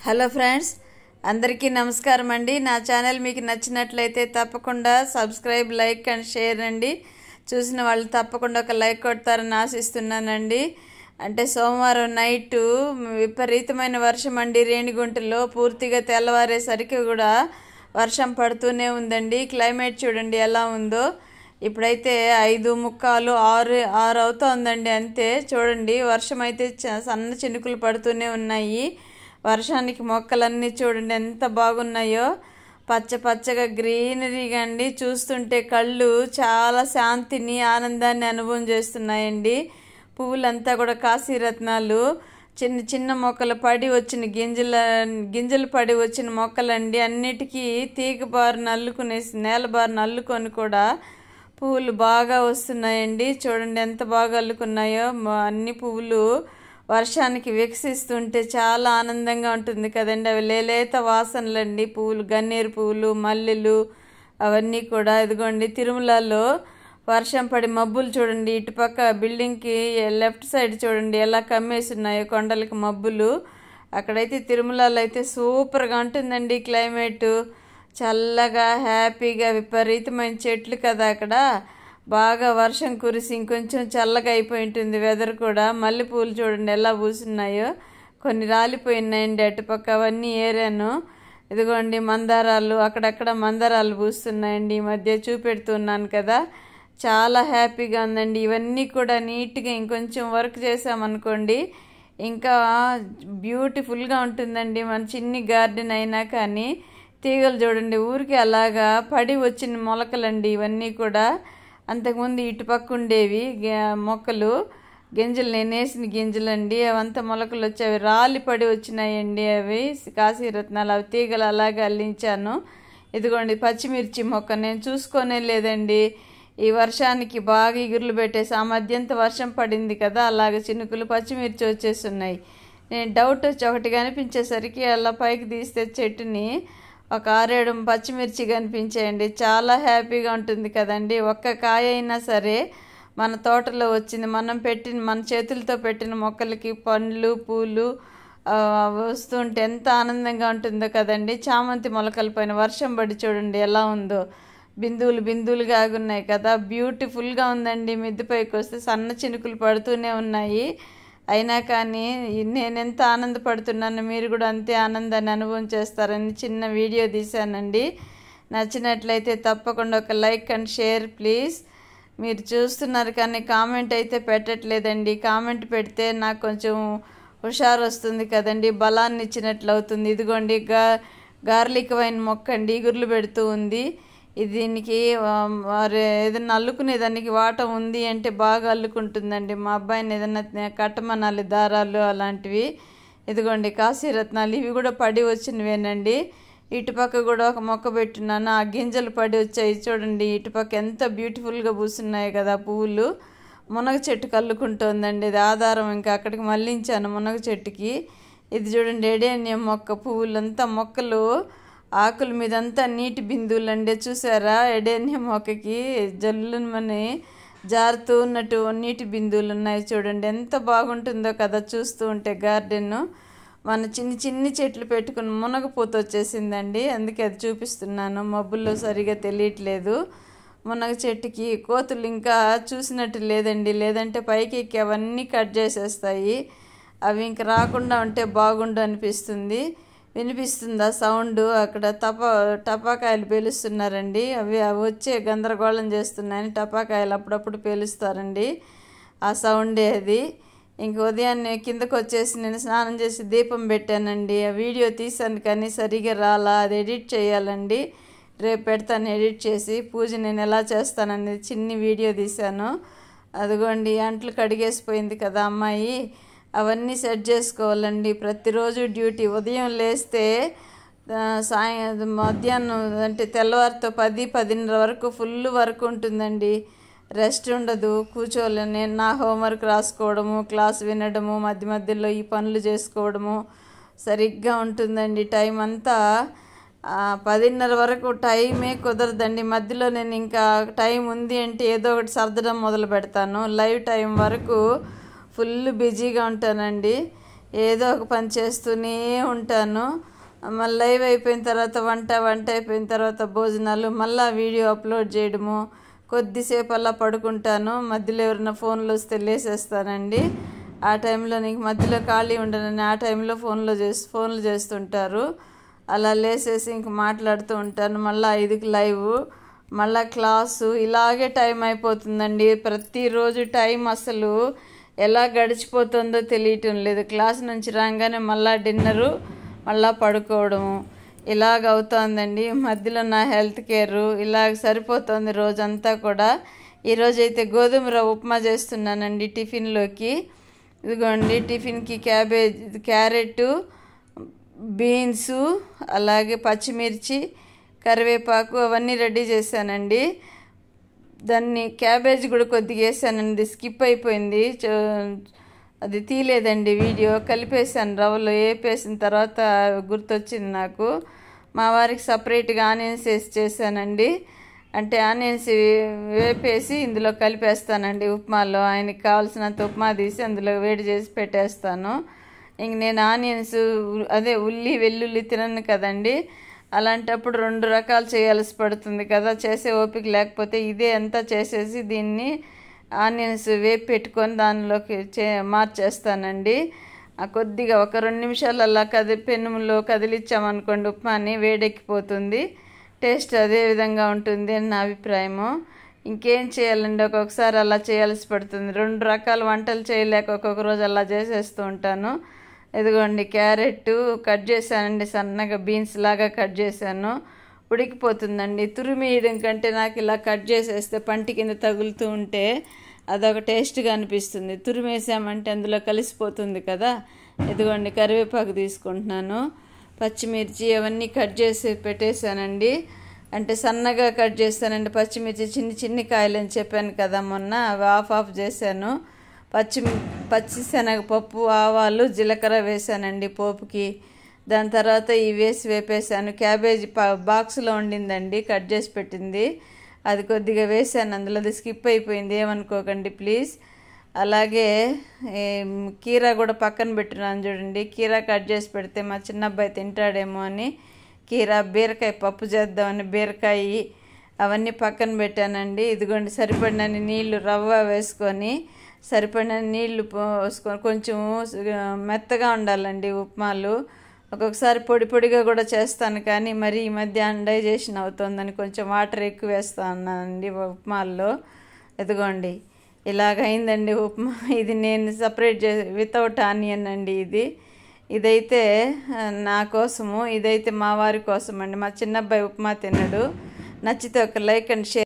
Hello friends, అందరికీ నమస్కారం అండి. నా ఛానల్ మీకు నచ్చినట్లయితే తప్పకుండా సబ్స్క్రైబ్, లైక్ అండ్ షేర్ అండి. చూసిన వాళ్ళు తప్పకుండా ఒక లైక్ కొడతారని ఆశిస్తున్నానండి. అంటే సోమవారం నైటు విపరీతమైన వర్షం అండి. రేణిగుంటలో పూర్తిగా తెల్లవారేసరికి కూడా వర్షం పడుతూనే ఉందండి. క్లైమేట్ చూడండి ఎలా ఉందో. ఇప్పుడైతే 5:45, 6 అవుతోందండి. అంతే చూడండి, వర్షం అయితే సన్న చినుకులు పడుతూనే ఉన్నాయి. వర్షానికి మొక్కలన్నీ చూడండి ఎంత బాగున్నాయో, పచ్చ పచ్చగా గ్రీనరీగా అండి. చూస్తుంటే కళ్ళు చాలా శాంతిని, ఆనందాన్ని అనుభవం చేస్తున్నాయండి. పువ్వులంతా కూడా కాశీరత్నాలు, చిన్న చిన్న మొక్కలు పడి వచ్చిన గింజలు పడి వచ్చిన మొక్కలండి. అన్నిటికీ తీగ బారును అల్లుకునేసి, నేల బారును అల్లుకొని కూడా పువ్వులు బాగా వస్తున్నాయండి. చూడండి ఎంత బాగా అల్లుకున్నాయో. అన్ని పువ్వులు వర్షానికి వికసిస్తుంటే చాలా ఆనందంగా ఉంటుంది కదండి. అవి లేలేత వాసనలండి. పువ్వులు, గన్నేరు పువ్వులు, మల్లెలు అవన్నీ కూడా. ఇదిగోండి తిరుమలలో వర్షం పడి మబ్బులు చూడండి. ఇటుపక్క బిల్డింగ్కి లెఫ్ట్ సైడ్ చూడండి ఎలా కమ్మేసి ఉన్నాయో కొండలకి మబ్బులు. అక్కడైతే తిరుమలలో అయితే సూపర్గా ఉంటుందండి క్లైమేటు. చల్లగా, హ్యాపీగా, విపరీతమైన చెట్లు కదా అక్కడ. బాగా వర్షం కురిసి ఇంకొంచెం చల్లగా అయిపోయి ఉంటుంది వెదర్ కూడా. మల్లెపూలు చూడండి ఎలా పూసున్నాయో. కొన్ని రాలిపోయినాయండి అటుపక్క, అవన్నీ ఏరాను. ఇదిగోండి మందారాలు, అక్కడక్కడ మందారాలు పూస్తున్నాయండి. ఈ మధ్య చూపెడుతున్నాను కదా. చాలా హ్యాపీగా ఉందండి. ఇవన్నీ కూడా నీట్గా ఇంకొంచెం వర్క్ చేసామనుకోండి ఇంకా బ్యూటిఫుల్గా ఉంటుందండి. మన చిన్ని గార్డెన్ అయినా కానీ. తీగలు చూడండి ఊరికి అలాగా పడి వచ్చిన మొలకలండి ఇవన్నీ కూడా. అంతకుముందు ఇటుపక్క ఉండేవి మొక్కలు, గింజలు, నేను వేసిన గింజలండి. అవంతా మొలకలు వచ్చి అవి రాలి పడి వచ్చినాయండి. అవి కాశీరత్నాలు, అవి తీగలు అలాగే అల్లించాను. ఇదిగోండి పచ్చిమిర్చి మొక్క నేను చూసుకోనే లేదండి. ఈ వర్షానికి బాగా ఇగుర్లు పెట్టేసి, ఆ మధ్యంత వర్షం పడింది కదా, అలాగే చినుకులు పచ్చిమిర్చి వచ్చేస్తున్నాయి. నేను డౌట్ వచ్చి ఒకటి కనిపించేసరికి అలా పైకి తీస్తే చెట్టుని ఒక 6-7 పచ్చిమిర్చి కనిపించాయండి. చాలా హ్యాపీగా ఉంటుంది కదండి. ఒక్క కాయ అయినా సరే మన తోటలో వచ్చింది, మన చేతులతో పెట్టిన మొక్కలకి పండ్లు, పూలు వస్తుంటే ఎంత ఆనందంగా ఉంటుందో కదండి. చామంతి మొలకల పైన వర్షం పడి చూడండి ఎలా ఉందో. బిందువులు బిందువులుగా ఆగున్నాయి కదా. బ్యూటిఫుల్గా ఉందండి. మిద్దెపైకి వస్తే సన్న చినుకులు పడుతూనే ఉన్నాయి. అయినా కానీ నేను ఎంత ఆనందపడుతున్నానో మీరు కూడా అంతే ఆనందాన్ని అనుభవం చేస్తారని చిన్న వీడియో తీశానండి. నచ్చినట్లయితే తప్పకుండా ఒక లైక్ అండ్ షేర్ ప్లీజ్. మీరు చూస్తున్నారు కానీ కామెంట్ అయితే పెట్టట్లేదండి. కామెంట్ పెడితే నాకు కొంచెం హుషారు వస్తుంది కదండి, బలాన్ని ఇచ్చినట్లు అవుతుంది. ఇదిగోండి గార్లిక్ వైన్ మొక్క అండి, ఇగుర్లు పెడుతూ ఉంది. దీనికి ఏదైనా అల్లుకునేదానికి వాటం ఉంది అంటే బాగా అల్లుకుంటుందండి. మా అబ్బాయిని ఏదైనా కట్టమనాలి దారాలు అలాంటివి. ఇదిగోండి కాశీరత్నాలు, ఇవి కూడా పడి వచ్చినవేనండి. ఇటుపక్క కూడా ఒక మొక్క పెట్టున్నాను, ఆ గింజలు పడి వచ్చాయి చూడండి. ఇటుపక్క ఎంత బ్యూటిఫుల్గా పూస్తున్నాయి కదా పువ్వులు. మునగ చెట్టుకు అల్లుకుంటుందండి. ఇది ఆధారం, ఇంకా అక్కడికి మళ్ళించాను మునగ చెట్టుకి. ఇది చూడండి ఎడేనియం మొక్క. పువ్వులంతా మొక్కలు ఆకుల మీదంతా నీటి బిందువులు అండి. చూసారా ఎడేనియం మొక్కకి జల్లుమని జారుతూ ఉన్నట్టు నీటి బిందువులు ఉన్నాయి చూడండి. ఎంత బాగుంటుందో కదా చూస్తూ ఉంటే గార్డెన్. మన చిన్ని చెట్లు పెట్టుకుని మునగపూత వచ్చేసిందండి, అందుకే అది చూపిస్తున్నాను. మబ్బుల్లో సరిగా తెలియట్లేదు. మునగ చెట్టుకి కోతులు ఇంకా చూసినట్టు లేదండి, లేదంటే పైకి ఎక్కి అవన్నీ కట్ చేసేస్తాయి. అవి ఇంక రాకుండా ఉంటే బాగుండు అనిపిస్తుంది. వినిపిస్తుందా సౌండ్? అక్కడ టపాకాయలు పేలుస్తున్నారండి. అవి వచ్చే గందరగోళం చేస్తున్నాయని టపాకాయలు అప్పుడప్పుడు పేలుస్తారండి. ఆ సౌండే అది. ఇంక ఉదయాన్నే కిందకు వచ్చేసి నేను స్నానం చేసి దీపం పెట్టానండి. ఆ వీడియో తీసాను కానీ సరిగా రాలా, అది ఎడిట్ చేయాలండి. రేపు పెడతాను ఎడిట్ చేసి. పూజ నేను ఎలా చేస్తాననేది చిన్ని వీడియో తీశాను. అదిగోండి అంట్లు కడిగేసిపోయింది కదా అమ్మాయి, అవన్నీ సెట్ చేసుకోవాలండి. ప్రతిరోజు డ్యూటీ. ఉదయం లేస్తే మధ్యాహ్నం అంటే తెల్లవారితో 10-10:30 వరకు ఫుల్ వర్క్ ఉంటుందండి. రెస్ట్ ఉండదు, కూర్చోలేను. నేను నా హోంవర్క్ రాసుకోవడము, క్లాస్ వినడము, మధ్య మధ్యలో ఈ పనులు చేసుకోవడము సరిగ్గా ఉంటుందండి. టైం అంతా 10:30 వరకు టైమే కుదరదండి. మధ్యలో నేను ఇంకా టైం ఉంది అంటే ఏదో ఒకటి సర్దడం మొదలు పెడతాను. లైవ్ టైం వరకు ఫుల్ బిజీగా ఉంటానండి. ఏదో ఒక పని చేస్తూనే ఉంటాను. మళ్ళీ లైవ్ అయిపోయిన తర్వాత వంట అయిపోయిన తర్వాత భోజనాలు, మళ్ళీ వీడియో అప్లోడ్ చేయడము, కొద్దిసేపు అలా పడుకుంటాను. మధ్యలో ఎవరైనా ఫోన్లు వస్తే లేసేస్తానండి. ఆ టైంలో నీకు మధ్యలో ఖాళీ ఉండనని ఆ టైంలో ఫోన్లు చేస్తుంటారు. అలా లేసేసి ఇంక మాట్లాడుతూ ఉంటాను. మళ్ళీ 5కి లైవ్, మళ్ళీ క్లాసు, ఇలాగే టైం అయిపోతుందండి. ప్రతిరోజు టైం అసలు ఎలా గడిచిపోతుందో తెలియటం లేదు. క్లాస్ నుంచి రాగానే మళ్ళీ డిన్నరు, మళ్ళీ పడుకోవడము, ఇలాగ అవుతోందండి. మధ్యలో నా హెల్త్ కేరు ఇలాగ సరిపోతుంది రోజంతా కూడా. ఈరోజైతే గోధుమ రవ్వ ఉప్మా చేస్తున్నానండి టిఫిన్లోకి. ఇదిగోండి టిఫిన్కి క్యారెట్, బీన్సు, అలాగే పచ్చిమిర్చి, కరివేపాకు అవన్నీ రెడీ చేశానండి. దాన్ని క్యాబేజ్ కూడా కొద్దిగా వేసానండి, స్కిప్ అయిపోయింది, అది తీయలేదండి వీడియో. కలిపేసాను రవ్వలో, వేపేసిన తర్వాత గుర్తొచ్చింది నాకు. మా వారికి సపరేట్గా ఆనియన్స్ వేసి చేశానండి. అంటే ఆనియన్స్ వేపేసి ఇందులో కలిపేస్తానండి ఉప్మాలో. ఆయనకి కావాల్సినంత ఉప్మా తీసి అందులో వేడి చేసి పెట్టేస్తాను. ఇంక నేను ఆనియన్స్ ఉల్లి వెల్లుల్లి తినను కదండి. అలాంటప్పుడు 2 రకాలు చేయాల్సి పడుతుంది కదా, చేసే ఓపిక లేకపోతే ఇదే అంతా చేసేసి దీన్ని ఆనియన్స్ వేపి పెట్టుకొని దానిలోకి మార్చేస్తానండి. కొద్దిగా ఒక 2 నిమిషాలు అలా పెనుములో కదిలిచ్చామనుకోండి ఉప్మాని, వేడెక్కిపోతుంది. టేస్ట్ అదే విధంగా ఉంటుంది అని నా అభిప్రాయము. ఇంకేం చేయాలండి, ఒక్కొక్కసారి అలా చేయాల్సి పడుతుంది. 2 రకాల వంటలు చేయలేక ఒక్కొక్క రోజు అలా చేసేస్తూ ఉంటాను. ఇదిగోండి క్యారెట్ కట్ చేశానండి సన్నగా, బీన్స్ లాగా కట్ చేశాను. ఉడికిపోతుందండి. తురిమేయడం కంటే నాకు ఇలా కట్ చేసేస్తే పంటి కింద తగులుతూ ఉంటే అదొక టేస్ట్గా అనిపిస్తుంది. తురిమేసామంటే అందులో కలిసిపోతుంది కదా. ఇదిగోండి కరివేపాకు తీసుకుంటున్నాను, పచ్చిమిర్చి అవన్నీ కట్ చేసి పెట్టేశానండి. అంటే సన్నగా కట్ చేస్తానండి పచ్చిమిర్చి, చిన్ని కాయలు అని చెప్పాను కదా మొన్న, అవి ఆఫ్ చేశాను. పచ్చిశనగపప్పు, ఆవాలు, జీలకర్ర వేసానండి పోపుకి. దాని తర్వాత ఇవి వేసి వేపేసాను. క్యాబేజీ బాక్స్లో ఉండిందండి, కట్ చేసి పెట్టింది, అది కొద్దిగా వేసాను అందులో. అది స్కిప్ అయిపోయింది, ఏమనుకోకండి ప్లీజ్. అలాగే కీరా కూడా పక్కన పెట్టినాను చూడండి. కీరా కట్ చేసి పెడితే మా చిన్నబ్బాయి తింటాడేమో అని బీరకాయ పప్పు చేద్దామని బీరకాయ అవన్నీ పక్కన పెట్టానండి. ఇదిగోండి సరిపడినన్ని నీళ్లు, రవ్వ వేసుకొని సరిపడిన నీళ్లు పోసుకొని, కొంచెం మెత్తగా ఉండాలండి ఉప్మాలు. ఒక్కొక్కసారి పొడిగా కూడా చేస్తాను, కానీ మరి ఈ మధ్య డైజెషన్ అవుతుందని కొంచెం వాటర్ ఎక్కువ వేస్తానండి ఉప్మాల్లో. ఇదిగోండి ఇలాగైందండి ఉప్మా. ఇది నేను సపరేట్ వితౌట్ ఆనియన్ అండి. ఇదైతే నా కోసము, ఇదైతే మా వారి కోసం అండి. మా చిన్నబ్బాయి ఉప్మా తినడు. నచ్చితే ఒక లైక్ అండ్ షేర్.